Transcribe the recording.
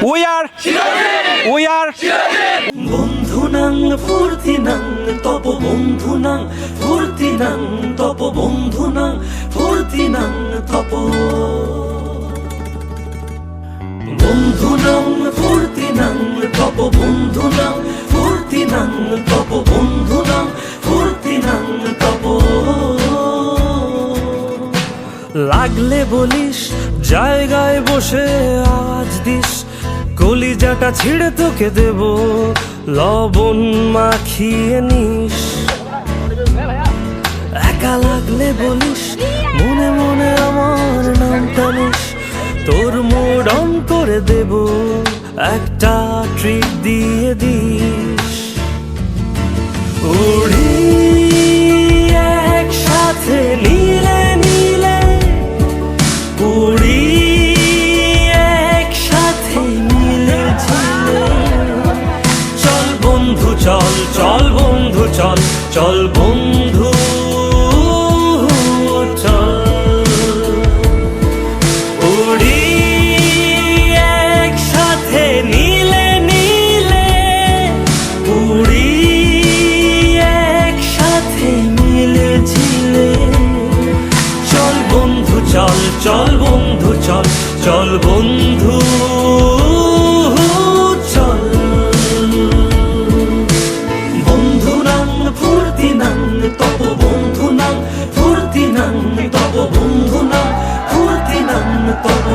We are বন্ধুনাং ফুর্তিনাং তপ বন্ধুনাং ফুর্তিনাং তপ বন্ধুনাং ফুর্তিনাং তপ বন্ধুনাং ফুর্তিনাং তপ বন্ধুনাং ফুর্তিনাং তপ বন্ধুনাং ফুর্তিনাং তপ লাগলে বলিস জায়গায় বসে আওয়াজ দিস কলিজাটা ছিঁড়ে তোকে দেব লবণ মাখিয়ে নিস একা লাগলে বলিস মনে মনে আমার নাম টানিস তোর মুড অন করে দেব একটা ট্রিট দিয়ে দিস উড়ি একসাথে নীলে নীলে উড়ি একসাথে মিলে ঝিলে চল বন্ধু চল চল বন্ধু চল চল বন্ধু চল উড়ি একসাথে নীলে নীলে উড়ি একসাথে মিলে ঝিলে চল বন্ধু চল চল বন্ধু চল চল বন্ধু চল বন্ধুনাং ফুর্তিনাং তপ বন্ধুনাং ফুর্তিনাং তপ বন্ধুনাং ফুর্তিনাং তপ